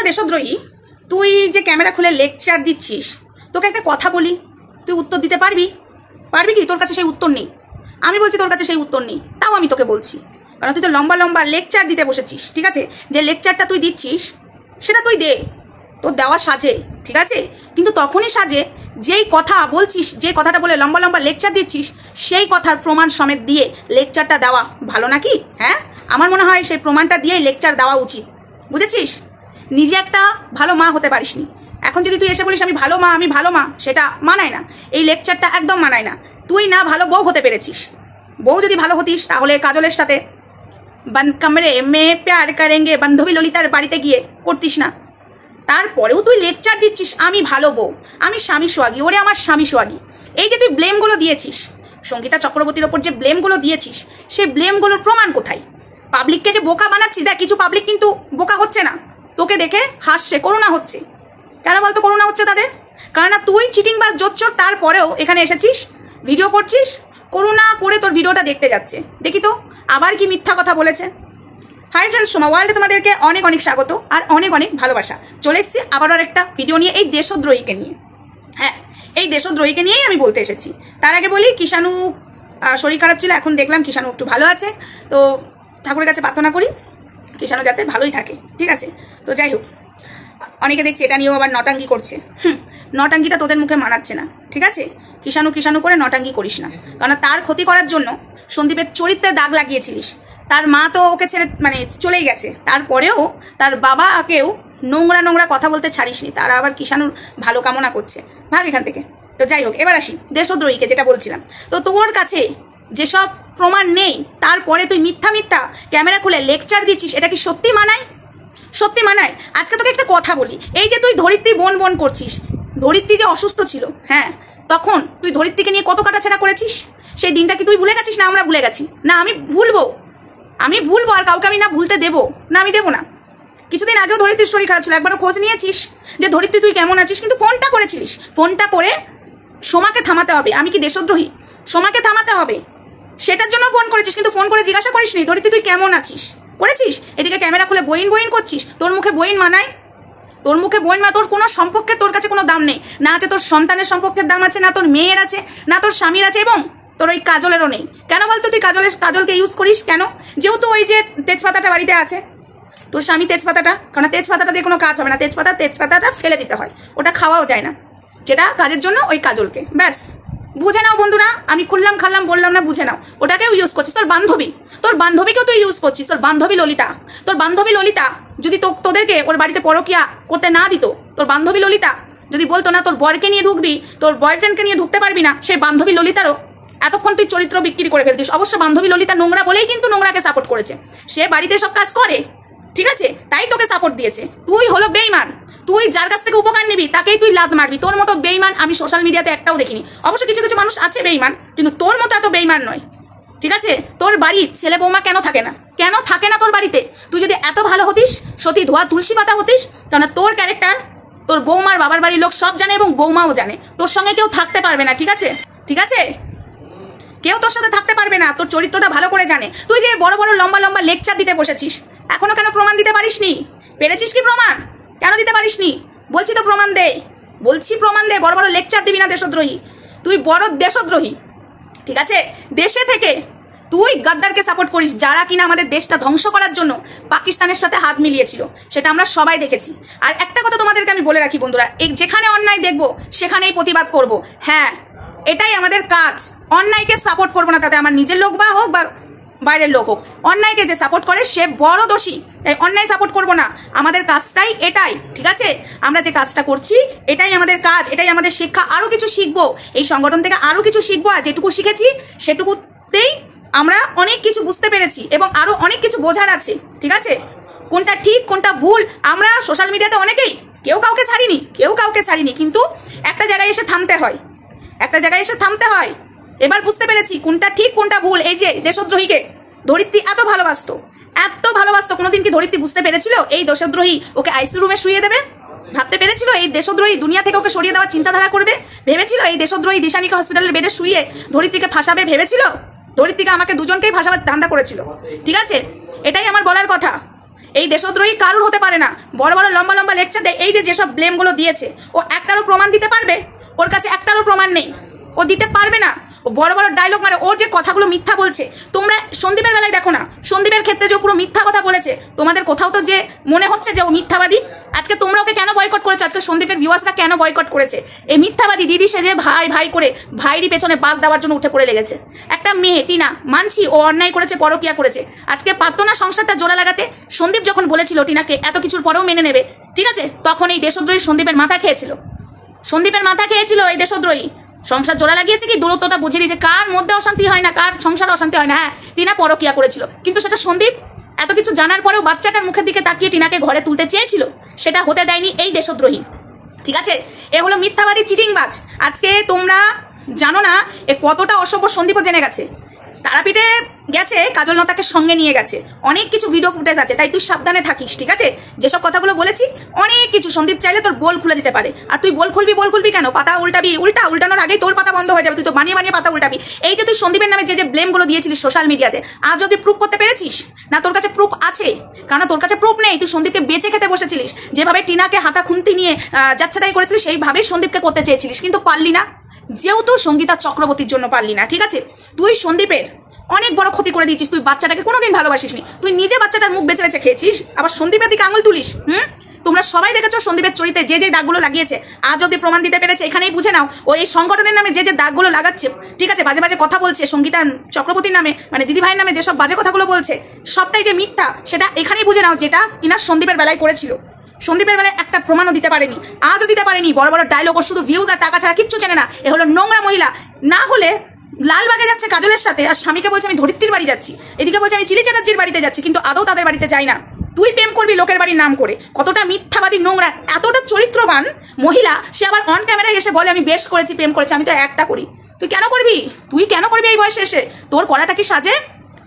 দেশদ্রোহী, তুই যে ক্যামেরা খুলে লেকচার দিচ্ছিস, তোকে একটা কথা বলি, তুই উত্তর দিতে পারবি? পারবি কি? তোর কাছে সেই উত্তর নেই। আমি বলছি তোর কাছে সেই উত্তর নেই, তাও আমি তোকে বলছি, কারণ তুই তো লম্বা লম্বা লেকচার দিতে বসেছিস। ঠিক আছে, যে লেকচারটা তুই দিচ্ছিস সেটা তুই দে, তোর দেওয়া সাজে, ঠিক আছে, কিন্তু তখনই সাজে যেই কথা বলছিস, যে কথাটা বলে লম্বা লম্বা লেকচার দিচ্ছিস, সেই কথার প্রমাণ সমেত দিয়ে লেকচারটা দেওয়া ভালো নাকি? হ্যাঁ, আমার মনে হয় সেই প্রমাণটা দিয়েই লেকচার দেওয়া উচিত, বুঝেছিস? নিজে একটা ভালো মা হতে পারিসনি, এখন যদি তুই এসে বলিস আমি ভালো মা, আমি ভালো মা, সেটা মানায় না, এই লেকচারটা একদম মানায় না। তুই না ভালো বউ হতে পেরেছিস। বউ যদি ভালো হতিস তাহলে কাজলের সাথে বন্ধ কামরে মে প্যার করেঙ্গে বান্ধবী ললিতার বাড়িতে গিয়ে করতিস না। তারপরেও তুই লেকচার দিচ্ছিস আমি ভালো বউ, আমি স্বামী সোহাগী, ওরে আমার স্বামী সোহাগী। এই যে তুই ব্লেমগুলো দিয়েছিস সঙ্গীতা চক্রবর্তীর ওপর, যে ব্লেমগুলো দিয়েছিস, সেই ব্লেমগুলোর প্রমাণ কোথায়? পাবলিককে যে বোকা বানাচ্ছিস, দেখ কিছু পাবলিক কিন্তু বোকা হচ্ছে না, তোকে দেখে হাসছে, করুণা হচ্ছে। কেন বলতো করুণা হচ্ছে তাদের? কারণ না তুই চিটিংবাজ জোচ্চোর, তারপরেও এখানে এসেছিস, ভিডিও করছিস, করুণা করে তোর ভিডিওটা দেখতে যাচ্ছে। দেখি তো আবার কি মিথ্যা কথা বলেছে। হাই ফ্রেন্ডস, সোমা ওয়ার্ল্ডে তোমাদেরকে অনেক অনেক স্বাগত আর অনেক অনেক ভালোবাসা। চলে এসেছি আবার আর একটা ভিডিও নিয়ে, এই দেশদ্রোহীকে নিয়ে। হ্যাঁ, এই দেশদ্রোহীকে নিয়েই আমি বলতে এসেছি। তার আগে বলি, কিষাণু শরীর খারাপ ছিল, এখন দেখলাম কিষাণু একটু ভালো আছে, তো ঠাকুরের কাছে প্রার্থনা করি কিষাণু যাতে ভালোই থাকে, ঠিক আছে? তো যাই হোক, অনেকে দেখছি এটা নিয়েও আবার নটাঙ্গি করছে। নটাঙ্গিটা তোদের মুখে মানাচ্ছে না, ঠিক আছে? কিষাণু কিষাণু করে নটাঙ্গি করিস না, কারণ তার ক্ষতি করার জন্য সন্দীপের চরিত্রে দাগ লাগিয়েছিলিস। তার মা তো ওকে ছেড়ে মানে চলেই গেছে, তারপরেও তার বাবাকেও নোংরা নোংরা কথা বলতে ছাড়িসনি, তারা আবার কিষাণুর ভালো কামনা করছে। ভাগ এখান থেকে। তো যাই হোক, এবার আসি দেশদ্রোহীকে, যেটা বলছিলাম। তো তোর কাছে যেসব প্রমাণ নেই, তারপরে তুই মিথ্যা মিথ্যা ক্যামেরা খুলে লেকচার দিচ্ছিস, এটা কি সত্যি মানায়? সত্যি মানায়? আজকে তোকে একটা কথা বলি, এই যে তুই ধরিত্রী বোন বোন করছিস, ধরিত্রী যে অসুস্থ ছিল, হ্যাঁ, তখন তুই ধরিত্রীকে নিয়ে কত কাটাছেড়া করেছিস? সেই দিনটা কি তুই ভুলে গেছিস? না আমরা ভুলে গেছি? না আমি ভুলবো, আমি ভুলবো, আর কাউকে আমি না ভুলতে দেবো না, আমি দেবো না। কিছুদিন আগেও ধরিত্রীর শরীর খারাপ ছিল, একবারও খোঁজ নিয়েছিস যে ধরিত্রী তুই কেমন আছিস? কিন্তু ফোনটা করেছিলিস, ফোনটা করে সোমাকে থামাতে হবে। আমি কি দেশদ্রোহী? সোমাকে থামাতে হবে সেটার জন্য ফোন করেছিস, কিন্তু ফোন করে জিজ্ঞাসা করিসনি ধরিত্রী তুই কেমন আছিস? করেছিস? এদিকে ক্যামেরা খুলে বইন বইন করছিস। তোর মুখে বইন মানায়? তোর মুখে বইন তোর কোনো সম্পর্কের তোর কাছে কোনো দাম নেই, না আছে তোর সন্তানের সম্পর্কের দাম আছে, না তোর মেয়ের আছে, না তোর স্বামীর আছে, এবং তোর ওই কাজলেরও নেই। কেন বলতো তুই কাজলকে ইউজ করিস? কেন? যেহেতু ওই যে তেজপাতাটা বাড়িতে আছে, তোর স্বামী তেজপাতাটা, কারণ তেজপাতাটা দিয়ে কোনো কাজ হবে না, তেজপাতাটা ফেলে দিতে হয়, ওটা খাওয়াও যায় না, যেটা কাজের জন্য ওই কাজলকে। ব্যাস, বুঝে নাও বন্ধুরা, আমি খুললাম খাল্লাম বললাম না, বুঝে নাও। ওটাকেও ইউজ করছিস, তোর বান্ধবীকেও তুই ইউজ করছিস। তোর বান্ধবী ললিতা যদি তোদেরকে ওর বাড়িতে পরকিয়া করতে না দিত, তোর বান্ধবী ললিতা যদি বলতো না তোর বরকে নিয়ে ঢুকবি, তোর বয়ফ্রেন্ডকে নিয়ে ঢুকতে পারবি না, সেই বান্ধবী ললিতারও এতক্ষণ তুই চরিত্র বিক্রি করে ফেলতিস। অবশ্য বান্ধবী ললিতা নোংরা বলেই কিন্তু নোংরাকে সাপোর্ট করেছে, সে বাড়িতে সব কাজ করে, ঠিক আছে, তাই তোকে সাপোর্ট দিয়েছে। তুই হলো বেইমান, তুই যার কাছ থেকে উপকার নিবি তাকেই তুই লাত মারবি। তোর মতো বেইমান আমি সোশ্যাল মিডিয়াতে একটাও দেখিনি। অবশ্য কিছু কিছু মানুষ আছে বেইমান, কিন্তু তোর মতো এত বেইমান নয়, ঠিক আছে? তোর বাড়ির ছেলে বৌমা কেন থাকে না? কেন থাকে না তোর বাড়িতে? তুই যদি এত ভালো হতিস, সতী ধোয়া তুলসী পাতা হতিস, কারণ তোর ক্যারেক্টার তোর বৌমার বাবার বাড়ির লোক সব জানে এবং বৌমাও জানে। তোর সঙ্গে কেউ থাকতে পারবে না, ঠিক আছে? ঠিক আছে, কেউ তোর সাথে থাকতে পারবে না, তোর চরিত্রটা ভালো করে জানে। তুই যে বড় বড় লম্বা লম্বা লেকচার দিতে বসেছিস, এখনো কেন প্রমাণ দিতে পারিসনি? পেরেছিস কি প্রমাণ? কেন দিতে পারিসনি? বলছি তো প্রমাণ দে, বলছি প্রমাণ দে। বড় বড় লেকচার দিবি না দেশদ্রোহী, তুই বড় দেশদ্রোহী, ঠিক আছে? দেশে থেকে তুই গাদ্দারকে সাপোর্ট করিস, যারা কিনা আমাদের দেশটা ধ্বংস করার জন্য পাকিস্তানের সাথে হাত মিলিয়েছিল, সেটা আমরা সবাই দেখেছি। আর একটা কথা তোমাদেরকে আমি বলে রাখি বন্ধুরা, যেখানে অন্যায় দেখবো সেখানেই প্রতিবাদ করব। হ্যাঁ, এটাই আমাদের কাজ। অন্যায়কে সাপোর্ট করবো না, তাতে আমার নিজের লোক বা হোক বা বাইরের লোক হোক, অন্যায়কে যে সাপোর্ট করে সে বড় দোষী। এই অন্যায় সাপোর্ট করবো না, আমাদের কাজটাই এটাই, ঠিক আছে? আমরা যে কাজটা করছি এটাই আমাদের কাজ, এটাই আমাদের শিক্ষা। আরও কিছু শিখবো এই সংগঠন থেকে, আরও কিছু শিখবো, আর যেটুকু শিখেছি সেটুকুতেই আমরা অনেক কিছু বুঝতে পেরেছি এবং আরও অনেক কিছু বোঝার আছে, ঠিক আছে? কোনটা ঠিক কোনটা ভুল আমরা সোশ্যাল মিডিয়াতে অনেকেই কেউ কাউকে ছাড়িনি, কিন্তু একটা জায়গায় এসে থামতে হয়, এবার বুঝতে পেরেছি কোনটা ঠিক কোনটা ভুল। এই যে দেশদ্রোহীকে ধরিত্রী এত ভালোবাসতো, কোনোদিন কি ধরিত্রী বুঝতে পেরেছিল এই দেশদ্রোহী ওকে আইসিইউ রুমে শুইয়ে দেবে? ভাবতে পেরেছিল এই দেশদ্রোহী দুনিয়া থেকে ওকে সরিয়ে দেওয়ার চিন্তাধারা করবে? ভেবেছিল এই দেশদ্রোহী দিশানিকা হসপিটালের বেডে শুয়ে ধরিত্রীকে ফাঁসাবে? ভেবেছিল? ধরিত্রীকে আমাকে দুজনকেই ফাঁসাবার ধান্দা করেছিল, ঠিক আছে? এটাই আমার বলার কথা, এই দেশদ্রোহী কারুর হতে পারে না। বড় বড় লম্বা লম্বা লেকচার দেয়, এই যে যেসব ব্লেমগুলো দিয়েছে ও একটারও প্রমাণ দিতে পারবে? ওর কাছে একটারও প্রমাণ নেই, ও দিতে পারবে না। ও বড় বড় ডায়লগ মারে, ওর যে কথাগুলো মিথ্যা বলছে। তোমরা সন্দীপের বেলায় দেখো না, সন্দীপের ক্ষেত্রে যে পুরো মিথ্যা কথা বলেছে, তোমাদের কোথাও তো যে মনে হচ্ছে যে ও মিথ্যাবাদী। আজকে তোমরা ওকে কেন বয়কট করেছো? আজকে সন্দীপের ভিউয়ার্সরা কেন বয়কট করেছে? এই মিথ্যাবাদী দিদি সে যে ভাই ভাই করে ভাইরই পেছনে বাস দেওয়ার জন্য উঠে পড়ে লেগেছে। একটা মেয়ে টিনা, মানছি ও অন্যায় করেছে, পরকিয়া করেছে, আজকে পারতো না সংসারটা জোড়া লাগাতে? সন্দীপ যখন বলেছিল টিনাকে এত কিছুর পরেও মেনে নেবে, ঠিক আছে, তখন এই দেশদ্রোহী সন্দীপের মাথা খেয়েছিল, সন্দীপের মাথা খেয়েছিল এই দেশদ্রোহী। সংসার জোড়া লাগিয়েছে কি দূরত্বটা বুঝিয়ে দিয়েছে, কার মধ্যে অশান্তি হয় না, কার সংসার অশান্তি হয় না। হ্যাঁ, টিনা পরকিয়া করেছিল, কিন্তু সেটা সন্দীপ এত কিছু জানার পরেও বাচ্চাটার মুখের দিকে তাকিয়ে টিনাকে ঘরে তুলতে চেয়েছিল, সেটা হতে দেয়নি এই দেশদ্রোহী। ঠিক আছে, এ হলো মিথ্যাবাদী চিটিংবাজ। আজকে তোমরা জানো না এ কতটা অসভ্য, সন্দীপও জেনে গেছে। তারাপীঠে গেছে, কাজল লতাকে সঙ্গে নিয়ে গেছে, অনেক কিছু ভিডিও ফুটেজ আছে, তাই তুই সাবধানে থাকিস। ঠিক আছে, যেসব কথাগুলো বলেছি অনেক কিছু সন্দীপ চাইলে তোর বোল খুলে দিতে পারে। আর তুই বোল খুলবি কেন? পাতা উল্টাবি, উল্টানোর আগেই তোর পাতা বন্ধ হয়ে যাবে, তুই তো বানিয়ে বানিয়ে পাতা উল্টাবি। এই যে তুই সন্দীপের নামে যে ব্লেমগুলো দিয়েছিলিস সোশ্যাল মিডিয়াতে, আজ অব্দি প্রুফ করতে পেরেছিস না? তোর কাছে প্রুফ আছে, কারণ তোর কাছে প্রুফ নেই। তুই সন্দীপকে বেঁচে খেতে বসেছিলিস, যেভাবে টিনাকে হাতা খুন্তি নিয়ে যাচ্ছে তাই করেছিলিস, সেইভাবেই সন্দীপকে করতে চেয়েছিলিস, কিন্তু পারলি না, যেহেতু সঙ্গীতা চক্রবর্তীর জন্য পারলি না। ঠিক আছে, তুই সন্দীপের অনেক বড় ক্ষতি করে দিয়েছিস। তুই বাচ্চাটাকে কোনোদিন ভালোবাসিস নি, তুই নিজে বাচ্চাটার মুখ বেঁচে বেঁচে খেয়েছিস, আবার সন্দীপের দিকে আঙুল তুলিস। তোমরা সবাই দেখেছো সন্দীপের চরিত্রে যে যে দাগগুলো লাগিয়েছে, আজ অব্দি প্রমাণ দিতে পেরেছে। এখানেই বুঝে নাও ও এই সংগঠনের নামে যে যে দাগগুলো লাগাচ্ছে, ঠিক আছে, বাজে বাজে কথা বলছে সঙ্গীতা চক্রবর্তীর নামে, মানে দিদিভাইয়ের নামে যেসব বাজে কথাগুলো বলছে, সবটাই যে মিথ্যা সেটা এখানেই বুঝে নাও, যেটা কিনা সন্দীপের বেলায় করেছিল। সন্দীপের বেলায় একটা প্রমাণও দিতে পারেনি, আজও দিতে পারেনি। বড় বড় ডায়লগ, ও শুধু ভিউজ আর টাকা ছাড়া কিচ্ছু চেনে না। এ হলো নোংরা মহিলা। না হলে লালবাগে যাচ্ছে কাজলের সাথে, আর স্বামীকে বলছে আমি ধরিত্রীর বাড়ি যাচ্ছি, এদিকে বলছে আমি চিলি চ্যাটার্জির বাড়িতে যাচ্ছি, কিন্তু আদৌ তাদের বাড়িতে যাই না। তুই প্রেম করবি লোকের বাড়ির নাম করে, কতটা মিথ্যাবাদী নোংরা, এতটা চরিত্রবান মহিলা, সে আবার অন ক্যামেরায় এসে বলে আমি বেশ করেছি, প্রেম করেছি, আমি তো একটা করি। তুই কেন করবি? তুই কেন করবি এই বয়সে এসে? তোর করাটা কি সাজে?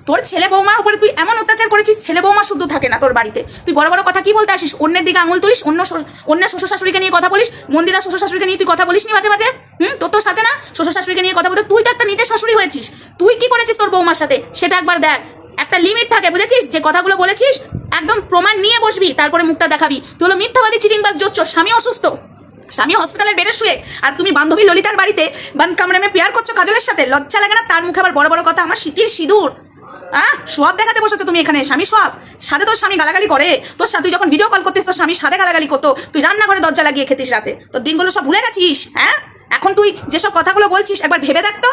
তোর ছেলে বৌমার উপরে তুই এমন অত্যাচার করেছিস, ছেলে বৌমা শুদ্ধ থাকে না তোর বাড়িতে। তুই বড় বড় কথা কি বলতে আসিস? অন্যের দিকে আঙুল তুলিস, অন্য শ্বশুর শাশুড়িকে নিয়ে কথা বলিস, মন্দিরা শ্বশুর শাশুড়িকে নিয়ে তুই কথা বলিস নি মাঝে মাঝে? তোর তো সাজে না শ্বশুর শাশুড়িকে নিয়ে কথা বলতে। তুই তো একটা নিজের শাশুড়ি হয়েছিস, তুই কি করেছিস তোর বৌমার সাথে সেটা একবার দেখ। একটা লিমিট থাকে, বুঝেছিস? যে কথাগুলো বলেছিস একদম প্রমাণ নিয়ে বসবি, তারপরে মুখটা দেখাবি। তুই হলো মিথ্যাবাদী চিটিংবাজ জোচ্চোর। স্বামী অসুস্থ, স্বামী হসপিটালের বেডে শুয়ে, আর তুমি বান্ধবী ললিতার বাড়িতে বান কামড়ে প্রেয়ার করছো কাজলের সাথে। লজ্জা লাগে না? তার মুখে আবার বড় বড় কথা, আমার শীতের সিঁদুর। সোয়াব দেখাতে বসেছো তুমি এখানে, স্বামী সোয়াব। সাথে তোর স্বামী গালাগালি করে, তোর সাথে তুই যখন ভিডিও কল করতিস তোর স্বামী সাথে গালাগালি করতো, তুই রান্নাঘরে দরজা লাগিয়ে খেতিস রাতে। তোর দিনগুলো সব ভুলে গেছিস? হ্যাঁ, এখন তুই যেসব কথাগুলো বলছিস একবার ভেবে দেখ তো।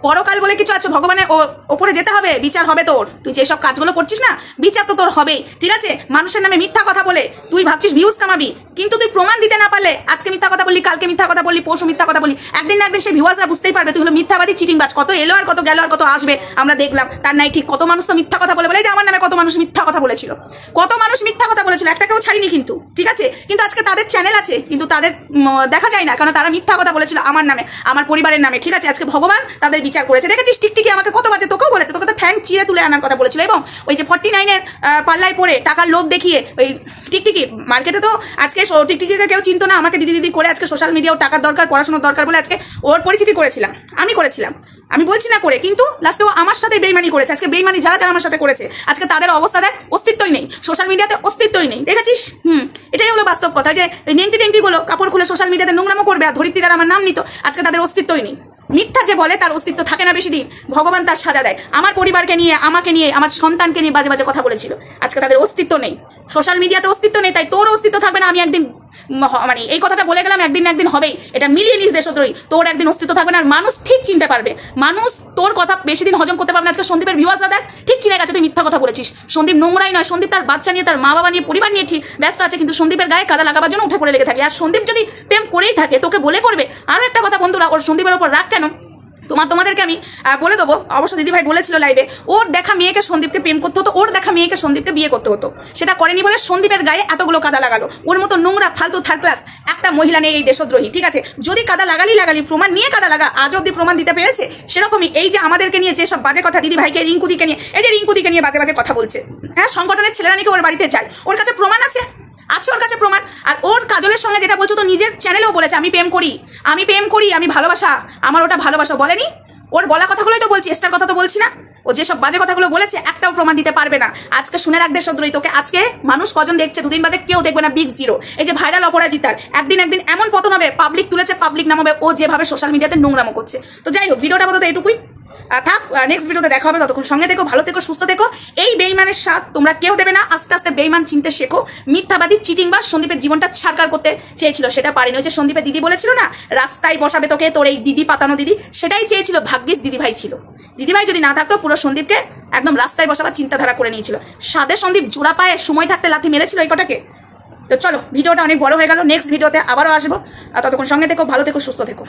পরকাল বলে কিছু আছে, ভগবানের ওপরে যেতে হবে, বিচার হবে তোর। তুই যেসব কাজগুলো করছিস না, বিচার তো তোর হবেই। ঠিক আছে, মানুষের নামে মিথ্যা কথা বলে তুই ভাবছিস ভিউজ কামাবি, কিন্তু তুই প্রমাণ দিতে না পারলে, আজকে মিথ্যা কথা বললি, কালকে মিথ্যা কথা বললি, পরশু মিথ্যা কথা বললি, একদিন না একদিন সেই ভিউয়ার্সরা বুঝতেই পারবে তুই হলো মিথ্যাবাদী চিটিংবাজ। কত এলো আর কত গেল আর কত আসবে আমরা দেখলাম, তার নাই ঠিক। কত মানুষ তো মিথ্যা কথা বলে যে আমার নামে কত মানুষ মিথ্যা কথা বলেছিল, কত মানুষ মিথ্যা কথা বলেছিল, একটাকেও ছাড়িনি কিন্তু। ঠিক আছে, কিন্তু আজকে তাদের চ্যানেল আছে, কিন্তু তাদের দেখা যায় না, কারণ তারা মিথ্যা কথা বলেছিল আমার নামে, আমার পরিবারের নামে। ঠিক আছে, আজকে ভগবান তাদের বিচার করেছে। দেখেছিস টিকটিকি আমাকে কত বাজে, তোকেও বলেছে, তোকে তো ঠ্যাং চিড়ে তুলে আনার কথা বলেছিল। এবং ওই যে 49-এর পাল্লায় পড়ে টাকার লোভ দেখিয়ে ওই টিকটিকি, মার্কেটে তো আজকে টিকটিকিকে কেউ চিনতো না, আমাকে দিদি দিদি করে আজকে সোশ্যাল মিডিয়াও টাকার দরকার, পড়াশোনার দরকার বলে আজকে ওর পরিচিতি করেছিলাম, আমি করেছিলাম, আমি বলছি না করে, কিন্তু লাস্টে ও আমার সাথে বেইমানি করেছে। আজকে বেইমানি যারা যারা আমার সাথে করেছে, আজকে তাদের অবস্থা দেখ, অস্তিত্বই নেই সোশ্যাল মিডিয়াতে, অস্তিত্বই নেই। দেখেছিস? এটাই হলো বাস্তব কথা, যে নেংটি টেংটিগুলো কাপড় খুলে সোশ্যাল মিডিয়াতে নোংরামো করবে, আর ধরিত্রীরা আমার নাম নিত, আজকে তাদের অস্তিত্বই নেই। মিথ্যা যে বলে তার অস্তিত্ব থাকে না বেশি দিন, ভগবান তার সাজা দেয়। আমার পরিবারকে নিয়ে, আমাকে নিয়ে, আমার সন্তানকে নিয়ে বাজে বাজে কথা বলেছিল, আজকে তাদের অস্তিত্ব নেই, সোশ্যাল মিডিয়াতে অস্তিত্ব নেই, তাই তোর অস্তিত্ব থাকবে না। আমি একদিন মানে এই কথাটা বলে গেলাম, একদিন না একদিন হবেই, এটা মিলিয়ে নিস দেশদ্রোহী, তোর একদিন অস্তিত্ব থাকবে না। আর মানুষ ঠিক চিনতে পারবে, মানুষ তোর কথা বেশি দিন হজম করতে পারবে না। আজকে সন্দীপের ভিউয়ার্সরা দেখ ঠিক চিনে গেছে তুই মিথ্যা কথা বলেছিস। সন্দীপ নোংরাই নয়, সন্দীপ তার বাচ্চা নিয়ে, তার মা বাবা নিয়ে, পরিবার নিয়ে ঠিক ব্যস্ত আছে, কিন্তু সন্দীপের গায়ে কাদা লাগাবার জন্য উঠে পড়ে লেগে থাকে। আর সন্দীপ যদি প্রেম করেই থাকে তোকে বলে করবে। আরও একটা কথা বন্ধুরা, ওর সন্দীপের ওপর রাগ কেন তোমাদেরকে আমি বলে দেবো। অবশ্য দিদিভাই বলেছিল লাইভে, ওর দেখা মেয়েকে সন্দীপকে প্রেম করতে হতো, ওর দেখা মেয়েকে সন্দীপকে বিয়ে করতে হতো, সেটা করেনি বলে সন্দীপের গায়ে এতগুলো কাদা লাগালো। ওর মতো নোংরা ফালতু থার্ড ক্লাস একটা মহিলা নেই এই দেশদ্রোহী। ঠিক আছে, যদি কাদা লাগালি প্রমাণ নিয়ে কাদা লাগা, আজ অব্দি প্রমাণ দিতে পেরেছে। সেরকমই এই যে আমাদেরকে নিয়ে যেসব বাজে কথা, দিদিভাইকে, রিঙ্কুদিকে নিয়ে, এই যে রিঙ্কুদিকে নিয়ে বাজে বাজে কথা বলছে, হ্যাঁ, সংগঠনের ছেলেরা নাকি ওর বাড়িতে যায়, ওর কাছে প্রমাণ আছে, ওর কাছে প্রমাণ। আর ওর কাজলের সঙ্গে যেটা বলছো, তো নিজের চ্যানেলেও বলেছে আমি প্রেম করি, আমি ভালোবাসা, আমার ওটা ভালোবাসা বলেনি? ওর বলা কথাগুলোই তো বলছি, এস্টার কথা তো বলছি না। ও যেসব বাজে কথাগুলো বলেছে একটাও প্রমাণ দিতে পারবে না। আজকে শুনে রাখবে সদ্রই, তোকে আজকে মানুষ কজন দেখছে, দুদিন বাদে কেউ দেখবে না, বিগ জিরো। এই যে ভাইরাল অপরাজিতার একদিন এমন পতন হবে, পাবলিক তুলেছে, পাবলিক নামাবে, ও যেভাবে সোশ্যাল মিডিয়াতে নোংরামো করছে। তো যাই হোক, ভিডিওটা আপাতত এটুকুই থাক, নেক্সট ভিডিওতে দেখা হবে। ততক্ষণ সঙ্গে দেখো, ভালো থেকো, সুস্থ থেকো। এই বেইমানের সাথ তোমরা কেউ দেবে না। আস্তে আস্তে বেইমান চিনতে শেখো। মিথ্যাবাদী চিটিং বা সন্দীপের জীবনটা ছাড়কার করতে চেয়েছিল, সেটা পারিনি। ওই যে সন্দীপের দিদি বলেছিল না রাস্তায় বসাবে তোকে, তোর এই দিদি পাতানো দিদি, সেটাই চেয়েছিল। ভাগ্যিস দিদিভাই ছিল। দিদিভাই যদি না থাকতো পুরো সন্দীপকে একদম রাস্তায় বসাবার চিন্তাধারা করে নিয়েছিল। সাদে সন্দীপ জোড়া পায়ে সময় থাকতে লাথি মেরেছিল এই কটাকে। তো চলো, ভিডিওটা অনেক বড় হয়ে গেল, নেক্সট ভিডিওতে আবারও আসবো। ততক্ষণ সঙ্গে থেকো, ভালো থেকো, সুস্থ থেকো।